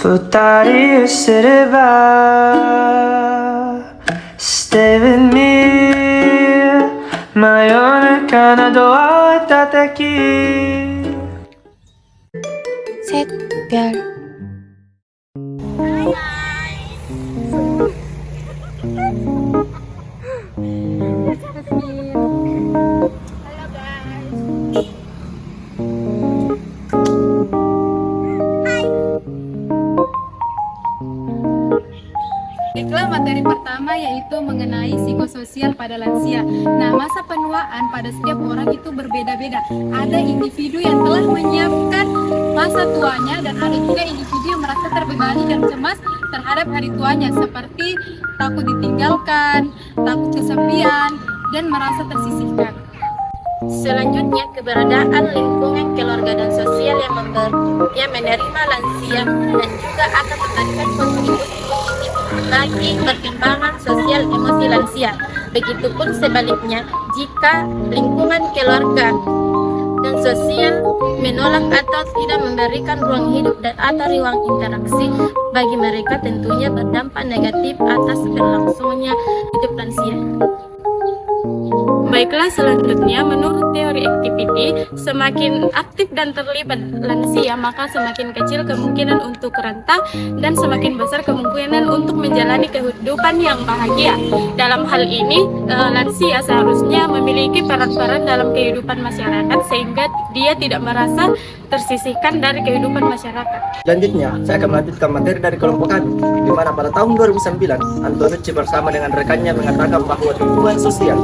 二人すれば Stay with me 真夜中のドアを叩き샛별 Baiklah, materi pertama yaitu mengenai psikososial pada lansia. Nah, masa penuaan pada setiap orang itu berbeda-beda. Ada individu yang telah menyiapkan masa tuanya dan ada juga individu yang merasa terbebani dan cemas terhadap hari tuanya, seperti takut ditinggalkan, takut kesepian, dan merasa tersisihkan. Selanjutnya, keberadaan lingkungan keluarga dan sosial yang menerima lansia dan juga akan memberikan kontribusi positif bagi perkembangan sosial emosi lansia. Begitupun sebaliknya, jika lingkungan keluarga dan sosial menolak atau tidak memberikan ruang hidup dan atau ruang interaksi bagi mereka, tentunya berdampak negatif atas berlangsungnya hidup lansia. Baiklah, selanjutnya menurut teori activity, semakin aktif dan terlibat lansia maka semakin kecil kemungkinan untuk rentah dan semakin besar kemungkinan untuk menjalani kehidupan yang bahagia. Dalam hal ini, lansia seharusnya memiliki peran-peran dalam kehidupan masyarakat sehingga dia tidak merasa tersisihkan dari kehidupan masyarakat. Selanjutnya, saya akan melanjutkan materi dari kelompok kami, di mana pada tahun 2009, Antonucci bersama dengan rekannya mengatakan bahwa dukungan sosial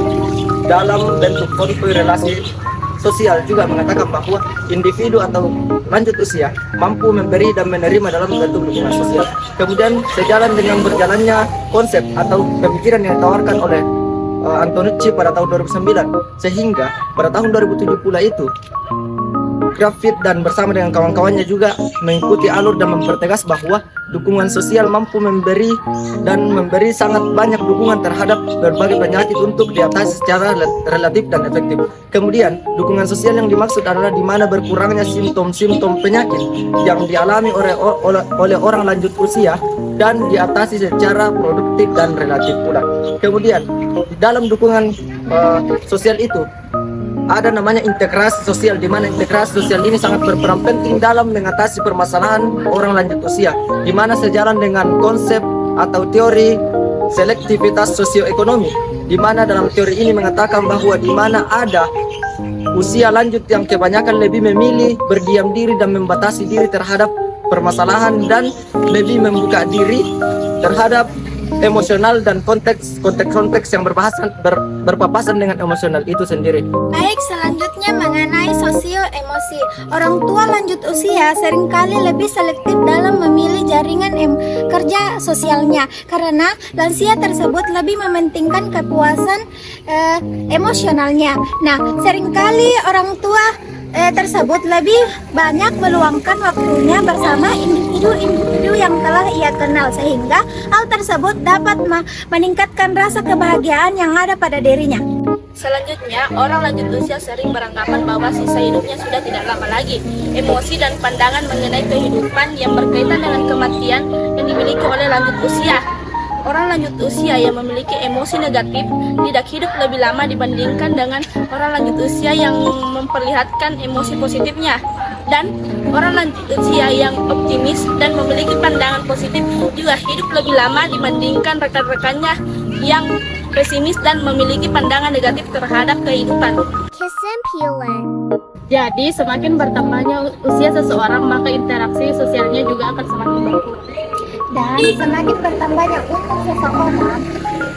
dalam bentuk konvoy relasi sosial juga mengatakan bahwa individu atau lanjut usia mampu memberi dan menerima dalam bentuk dukungan sosial. Kemudian sejalan dengan berjalannya konsep atau pemikiran yang ditawarkan oleh Antonucci pada tahun 2009, sehingga pada tahun 2007 pula itu Graffit dan bersama dengan kawan-kawannya juga mengikuti alur dan mempertegas bahwa dukungan sosial mampu memberi sangat banyak dukungan terhadap berbagai penyakit untuk diatasi secara relatif dan efektif. Kemudian, dukungan sosial yang dimaksud adalah di mana berkurangnya simptom-simptom penyakit yang dialami oleh orang lanjut usia dan diatasi secara produktif dan relatif pula. Kemudian, di dalam dukungan sosial itu ada namanya integrasi sosial, di mana integrasi sosial ini sangat berperan penting dalam mengatasi permasalahan orang lanjut usia, di mana sejalan dengan konsep atau teori selektivitas sosioekonomi, di mana dalam teori ini mengatakan bahwa di mana ada usia lanjut yang kebanyakan lebih memilih berdiam diri dan membatasi diri terhadap permasalahan dan lebih membuka diri terhadap emosional dan konteks yang berpapasan dengan emosional itu sendiri. Baik, selanjutnya mengenai sosio emosi. Orang tua lanjut usia seringkali lebih selektif dalam memilih jaringan kerja sosialnya karena lansia tersebut lebih mementingkan kepuasan emosionalnya. Nah, seringkali orang tua tersebut lebih banyak meluangkan waktunya bersama individu-individu yang telah ia kenal, sehingga hal tersebut dapat meningkatkan rasa kebahagiaan yang ada pada dirinya. Selanjutnya, orang lanjut usia sering beranggapan bahwa sisa hidupnya sudah tidak lama lagi. Emosi dan pandangan mengenai kehidupan yang berkaitan dengan kematian yang dimiliki oleh lanjut usia. Orang lanjut usia yang memiliki emosi negatif tidak hidup lebih lama dibandingkan dengan orang lanjut usia yang memperlihatkan emosi positifnya. Dan orang lanjut usia yang optimis dan memiliki pandangan positif juga hidup lebih lama dibandingkan rekan-rekannya yang pesimis dan memiliki pandangan negatif terhadap kehidupan. Jadi, semakin bertambahnya usia seseorang, maka interaksi sosialnya juga akan semakin berkurang. Dan semakin bertambahnya umur seseorang,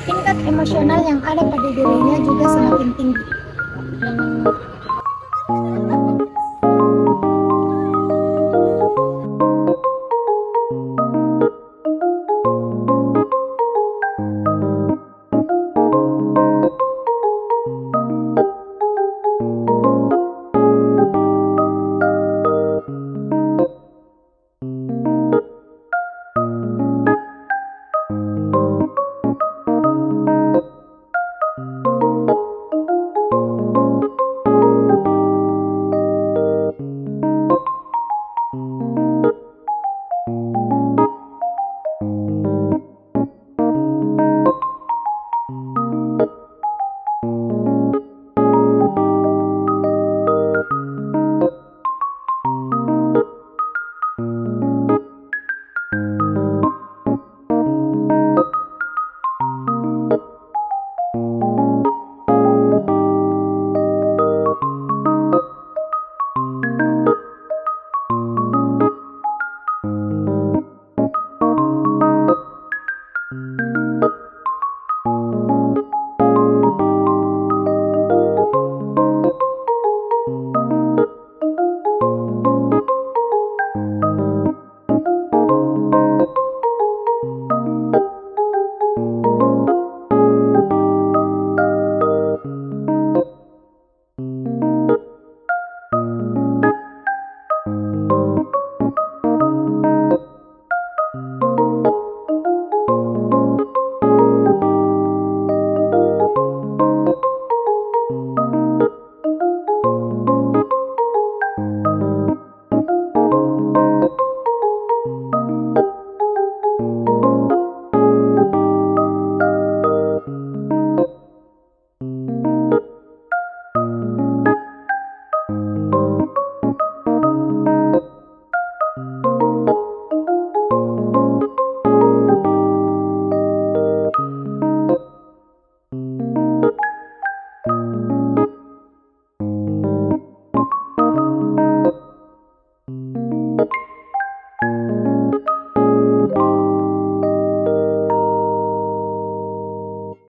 tingkat emosional yang ada pada dirinya juga semakin tinggi.